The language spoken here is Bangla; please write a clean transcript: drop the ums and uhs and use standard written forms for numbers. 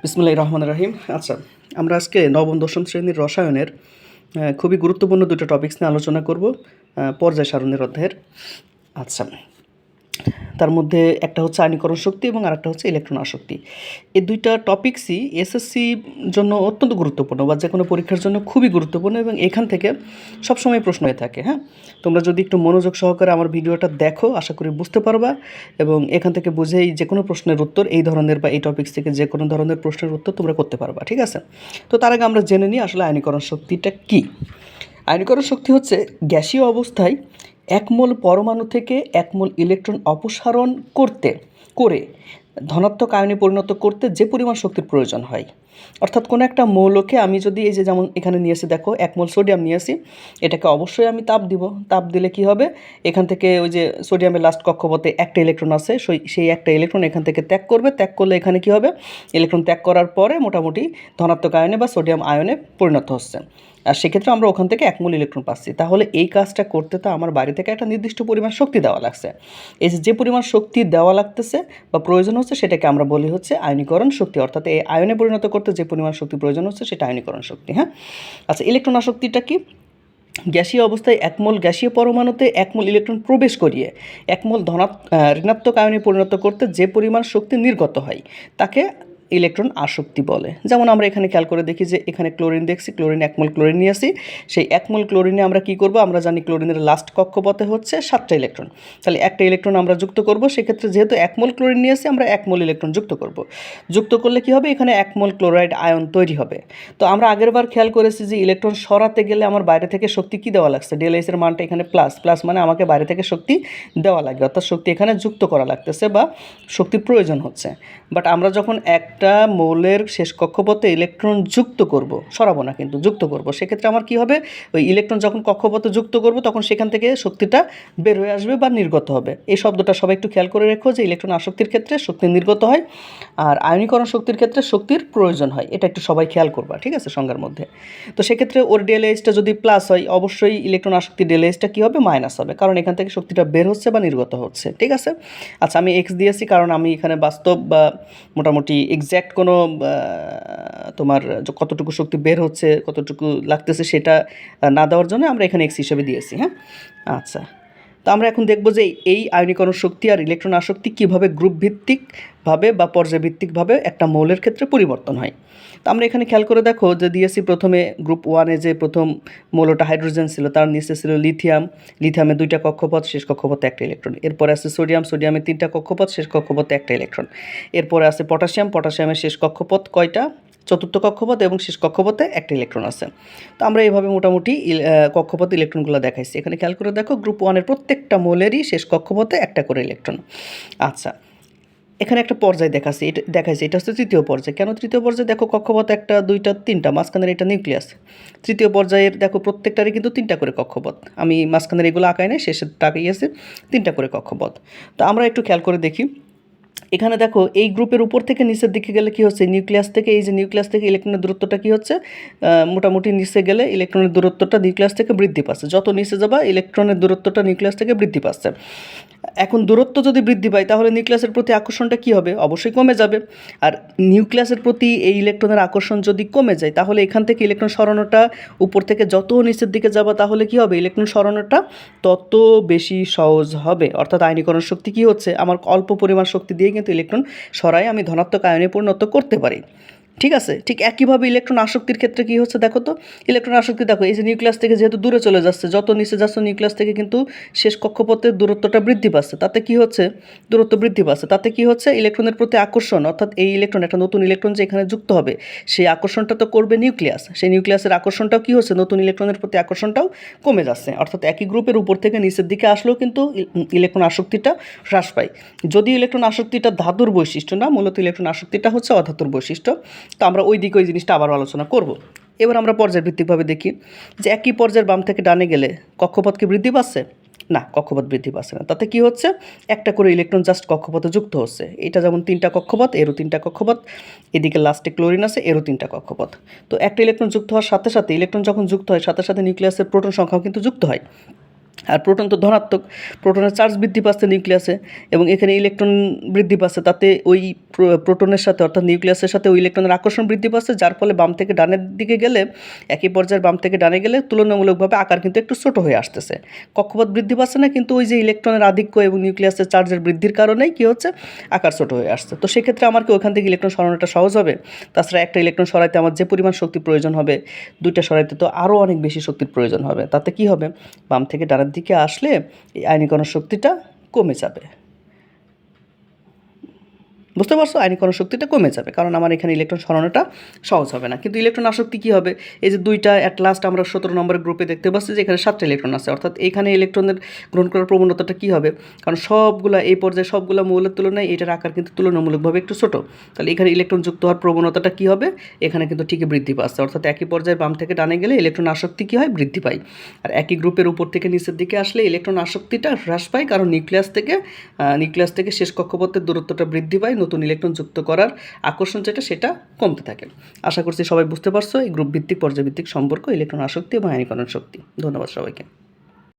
বিসমিল্লাহির রহমানির রহিম। আচ্ছা, আমরা আজকে নবম দশম শ্রেণীর রসায়নের খুবই গুরুত্বপূর্ণ দুটো টপিকস নিয়ে আলোচনা করব, পর্যায় সারণীর অধ্যায়ের। আচ্ছা, তার মধ্যে একটা হচ্ছে আয়নীকরণ শক্তি এবং আরেকটা হচ্ছে ইলেকট্রন আসক্তি। এই দুইটা টপিকসই এসএসসি জন্য অত্যন্ত গুরুত্বপূর্ণ বা যে কোনো পরীক্ষার জন্য খুবই গুরুত্বপূর্ণ এবং এখান থেকে সবসময় প্রশ্ন হয়ে থাকে। হ্যাঁ, তোমরা যদি একটু মনোযোগ সহকারে আমার ভিডিওটা দেখো, আশা করি বুঝতে পারবা এবং এখান থেকে বুঝেই যে কোনো প্রশ্নের উত্তর এই ধরনের বা এই টপিকস থেকে যে কোনো ধরনের প্রশ্নের উত্তর তোমরা করতে পারবা। ঠিক আছে? তো তার আগে আমরা জেনে নিই আসলে আয়নীকরণ শক্তিটা কী। আয়নীকরণ শক্তি হচ্ছে গ্যাসীয় অবস্থায় এক মোল পরমাণু থেকে এক মোল ইলেকট্রন অপসারণ করে ধনাত্মক আয়নে পরিণত করতে যে পরিমাণ শক্তির প্রয়োজন হয়। অর্থাৎ কোনো একটা মৌলকে আমি যদি এই যে যেমন এখানে নিয়ে আসি, দেখো এক মোল সোডিয়াম নিয়ে আসি, এটাকে অবশ্যই আমি তাপ দিব। তাপ দিলে কি হবে, এখান থেকে ওই যে সোডিয়ামের লাস্ট কক্ষপথে একটা ইলেকট্রন আছে, সেই একটা ইলেকট্রন এখান থেকে ত্যাগ করবে। ত্যাগ করলে এখানে কি হবে, ইলেকট্রন ত্যাগ করার পরে মোটামুটি ধনাত্মক আয়নে বা সোডিয়াম আয়নে পরিণত হচ্ছে। আর সেক্ষেত্রে আমরা ওখান থেকে এক মোল ইলেকট্রন পাচ্ছি। তাহলে এই কাজটা করতে তো আমার বাইরে থেকে একটা নির্দিষ্ট পরিমাণ শক্তি দেওয়া লাগছে। এই যে পরিমাণ শক্তি দেওয়া লাগতেছে বা প্রয়োজন হচ্ছে, সেটাকে আমরা বলি হচ্ছে আয়নীকরণ শক্তি। অর্থাৎ এই আয়নে পরিণত করতে যে পরিমাণ শক্তি প্রয়োজন হচ্ছে সেটা আয়নীকরণ শক্তি। হ্যাঁ, আচ্ছা, ইলেকট্রন আসক্তিটা কি? গ্যাসীয় অবস্থায় এক মোল গ্যাসীয় পরমাণুতে এক মোল ইলেকট্রন প্রবেশ করিয়ে এক মোল ঋণাত্মক আয়নে পরিণত করতে যে পরিমাণ শক্তি নির্গত হয় তাকে ইলেকট্রন আসক্তি বলে। যেমন আমরা এখানে খেয়াল করে দেখি যে এখানে ক্লোরিন দেখছি, ক্লোরিন এক মোল ক্লোরিন নিয়ে আসি। সেই এক মোল ক্লোরিনে আমরা কি করব, আমরা জানি ক্লোরিনের লাস্ট কক্ষপথে হচ্ছে 7টা ইলেকট্রন। তাহলে একটা ইলেকট্রন আমরা যুক্ত করব। সেক্ষেত্রে যেহেতু এক মোল ক্লোরিন নিয়ে আসি, আমরা এক মোল ইলেকট্রন যুক্ত করব। যুক্ত করলে কি হবে, এখানে এক মোল ক্লোরাইড আয়ন তৈরি হবে। তো আমরা আগের বার খেয়াল করেছি যে ইলেকট্রন সরাতে গেলে আমার বাইরে থেকে শক্তি কি দেওয়া লাগছে, ডেল এইচ এর মানটা এখানে প্লাস, প্লাস মানে আমাকে বাইরে থেকে শক্তি দেওয়া লাগবে, অর্থাৎ শক্তি এখানে যুক্ত করা লাগতেছে বা শক্তির প্রয়োজন হচ্ছে। বাট আমরা যখন একটা মৌলের শেষ কক্ষপথে ইলেকট্রন যুক্ত করব, সরাবো না কিন্তু যুক্ত করব, সেক্ষেত্রে আমার কি হবে, ওই ইলেকট্রন যখন কক্ষপথে যুক্ত করব তখন সেখান থেকে শক্তিটা বের হয়ে আসবে বা নির্গত হবে। এই শব্দটা সবাই একটু খেয়াল করে রেখো যে ইলেকট্রন আসক্তির ক্ষেত্রে শক্তি নির্গত হয় আর আয়নীকরণ শক্তির ক্ষেত্রে শক্তির প্রয়োজন হয়। এটা একটু সবাই খেয়াল করবা, ঠিক আছে, সংজ্ঞার মধ্যে। তো সেক্ষেত্রে ওর ডেলএইচটা যদি প্লাস হয়, অবশ্যই ইলেকট্রন আসক্তি ডেলএইচটা কী হবে, মাইনাস হবে, কারণ এখান থেকে শক্তিটা বের হচ্ছে বা নির্গত হচ্ছে। ঠিক আছে? আচ্ছা, আমি এক্স দিয়েছি কারণ আমি এখানে বাস্তব বা মোটামুটি এক্স্যাক্ট কোনো তোমার কতটুকু শক্তি বের হচ্ছে, কতটুকু লাগতেছে সেটা না দেওয়ার জন্য আমরা এখানে এক্স হিসেবে দিয়েছি। হ্যাঁ, আচ্ছা, তো আমরা এখন দেখব যে এই আয়নীকরণ শক্তি আর ইলেকট্রন আসক্তি কীভাবে গ্রুপ ভিত্তিকভাবে বা পর্যায়ভিত্তিকভাবে একটা মৌলের ক্ষেত্রে পরিবর্তন হয়। তো আমরা এখানে খেয়াল করে দেখো যে দিয়েছি প্রথমে গ্রুপ ওয়ানে যে প্রথম মৌলটা হাইড্রোজেন ছিল, তার নিচে ছিল লিথিয়াম, লিথিয়ামে 2টা কক্ষপথ, শেষ কক্ষপথে একটা ইলেকট্রন। এরপরে আছে সোডিয়াম, সোডিয়ামে 3টা কক্ষপথ, শেষ কক্ষপথে একটা ইলেকট্রন। এরপরে আছে পটাশিয়াম, পটাশিয়ামের শেষ কক্ষপথ কয়টা, চতুর্থ কক্ষপথ এবং শেষ কক্ষপথে একটা ইলেকট্রন আছে। তো আমরা এইভাবে মোটামুটি কক্ষপথ ইলেকট্রনগুলো দেখাইছি। এখানে খেয়াল করে দেখো গ্রুপ ওয়ানের প্রত্যেকটা মৌলেরই শেষ কক্ষপথে একটা করে ইলেকট্রন। আচ্ছা, এখানে একটা পর্যায় দেখাইছে, এটা হচ্ছে তৃতীয় পর্যায়। কেন তৃতীয় পর্যায়ে, দেখো কক্ষপথ 1টা 2টা 3টা, মাঝখানের এটা নিউক্লিয়াস। তৃতীয় পর্যায়ের দেখো প্রত্যেকটারই কিন্তু 3টা করে কক্ষপথ। আমি মাঝখানের এগুলো আঁকাই নাই, শেষের তাকিয়েছি 3টা করে কক্ষপথ। তো আমরা একটু খেয়াল করে দেখি, এখানে দেখো এই গ্রুপের উপর থেকে নিচের দিকে গেলে কি হচ্ছে, নিউক্লিয়াস থেকে এই যে নিউক্লিয়াস থেকে ইলেকট্রনের দূরত্বটা কি হচ্ছে, মোটামুটি নিচে গেলে ইলেকট্রনের দূরত্বটা নিউক্লিয়াস থেকে বৃদ্ধি পাচ্ছে। যত নিচে যাবা ইলেকট্রনের দূরত্বটা নিউক্লিয়াস থেকে বৃদ্ধি পাচ্ছে। এখন দূরত্ব যদি বৃদ্ধি পায় তাহলে নিউক্লিয়াসের প্রতি আকর্ষণটা কী হবে, অবশ্যই কমে যাবে। আর নিউক্লিয়াসের প্রতি এই ইলেকট্রনের আকর্ষণ যদি কমে যায় তাহলে এখান থেকে ইলেকট্রন সরানোটা, উপর থেকে যত নিচের দিকে যাবা তাহলে কি হবে, ইলেকট্রন সরানোটা তত বেশি সহজ হবে। অর্থাৎ আয়নীকরণ শক্তি কী হচ্ছে, আমার অল্প পরিমাণ শক্তি দিয়ে কিন্তু ইলেকট্রন সরাই আমি ধনাত্মক আয়নে পরিণত করতে পারি। ঠিক আছে? ঠিক একইভাবে ইলেকট্রন আসক্তির ক্ষেত্রে কী হচ্ছে দেখো তো, ইলেকট্রন আসক্তি দেখো এই যে নিউক্লিয়াস থেকে যেহেতু দূরে চলে যাচ্ছে, যত নিচে যাচ্ছে নিউক্লিয়াস থেকে কিন্তু শেষ কক্ষপথের দূরত্বটা বৃদ্ধি পাচ্ছে। তাতে কি হচ্ছে, দূরত্ব বৃদ্ধি পাচ্ছে, তাতে কি হচ্ছে, ইলেকট্রনের প্রতি আকর্ষণ, অর্থাৎ এই ইলেকট্রন, একটা নতুন ইলেকট্রন যে এখানে যুক্ত হবে, সেই আকর্ষণটা তো করবে নিউক্লিয়াস, সেই নিউক্লিয়াসের আকর্ষণটাও কী হচ্ছে, নতুন ইলেকট্রনের প্রতি আকর্ষণটাও কমে যাচ্ছে। অর্থাৎ একই গ্রুপের উপর থেকে নিচের দিকে আসলেও কিন্তু ইলেকট্রন আসক্তিটা হ্রাস পায়। যদি ইলেকট্রন আসক্তিটা ধাতুর বৈশিষ্ট্য না, মূলত ইলেকট্রন আসক্তিটা হচ্ছে অধাতুর বৈশিষ্ট্য। তো আমরা ওই দিকে ওই জিনিসটা আবারও আলোচনা করব। এবার আমরা পর্যায়ভিত্তিকভাবে দেখি যে একই পর্যায়ের বাম থেকে ডানে গেলে কক্ষপথ কি বৃদ্ধি পাচ্ছে, না, কক্ষপথ বৃদ্ধি পাচ্ছে না। তাতে কি হচ্ছে, একটা করে ইলেকট্রন জাস্ট কক্ষপথে যুক্ত হচ্ছে। এটা যেমন 3টা কক্ষপথ, এরও 3টা কক্ষপথ, এদিকে লাস্টে ক্লোরিন আছে, এরও 3টা কক্ষপথ। তো একটা ইলেকট্রন যুক্ত হওয়ার সাথে সাথে, ইলেকট্রন যখন যুক্ত হয় সাথে সাথে নিউক্লিয়াসের প্রোটন সংখ্যাও কিন্তু যুক্ত হয়। আর প্রোটন তো ধনাত্মক, প্রোটনের চার্জ বৃদ্ধি পাচ্ছে নিউক্লিয়াসে, এবং এখানে ইলেকট্রন বৃদ্ধি পাচ্ছে, তাতে ওই প্রোটনের সাথে অর্থাৎ নিউক্লিয়াসের সাথে ওই ইলেকট্রনের আকর্ষণ বৃদ্ধি পাচ্ছে, যার ফলে বাম থেকে ডানের দিকে গেলে, একই পর্যায়ের বাম থেকে ডানে গেলে তুলনামূলকভাবে আকার কিন্তু একটু ছোট হয়ে আসতেছে। কক্ষপথ বৃদ্ধি পাচ্ছে না, কিন্তু ওই যে ইলেকট্রনের আধিক্য এবং নিউক্লিয়াসের চার্জের বৃদ্ধির কারণেই কী হচ্ছে, আকার ছোট হয়ে আসছে। তো সেক্ষেত্রে আমার কি ওখান থেকে ইলেকট্রন সরানোটা সহজ হবে? তাছাড়া একটা ইলেকট্রন সরাইতে আমার যে পরিমাণ শক্তি প্রয়োজন হবে, দুইটা সরাইতে তো আরও অনেক বেশি শক্তির প্রয়োজন হবে। তাতে কি হবে, বাম থেকে ডানের দিকে আসলে এই আয়নীকরণ শক্তিটা কমে যাবে। বুঝতে পারছো, আয়নীকরণ শক্তিটা কমে যাবে, কারণ আমার এখানে ইলেকট্রন সরানোটা সহজ হবে না। কিন্তু ইলেকট্রন আসক্তি কী হবে, এই যে দুইটা অ্যাট লাস্ট আমরা 17 নম্বরের গ্রুপে দেখতে পাচ্ছি যে এখানে 7টা ইলেকট্রন আছে, অর্থাৎ এখানে ইলেকট্রনের গ্রহণ করার প্রবণতাটা কী হবে, কারণ সবগুলা এই পর্যায়ে সবগুলা মৌলের তুলনায় এটার আকার কিন্তু তুলনামূলকভাবে একটু ছোটো, তাহলে এখানে ইলেকট্রন যুক্ত হওয়ার প্রবণতাটা কী হবে, এখানে কিন্তু ঠিকই বৃদ্ধি পাচ্ছে। অর্থাৎ একই পর্যায়ে বাম থেকে ডানে গেলে ইলেকট্রন আসক্তি কী হয়, বৃদ্ধি পায়। আর একই গ্রুপের উপর থেকে নিচের দিকে আসলে ইলেকট্রন আসক্তিটা হ্রাস পায়, কারণ নিউক্লিয়াস থেকে শেষ কক্ষপথের দূরত্বটা বৃদ্ধি পায়, নতুন ইলেকট্রন যুক্ত করার আকর্ষণ যেটা সেটা কমতে থাকে। আশা করছি সবাই বুঝতে পারছো এই গ্রুপ ভিত্তিক পর্যায়ভিত্তিক সম্পর্ক, ইলেকট্রন আসক্তি এবং আয়নীকরণ শক্তি। ধন্যবাদ সবাইকে।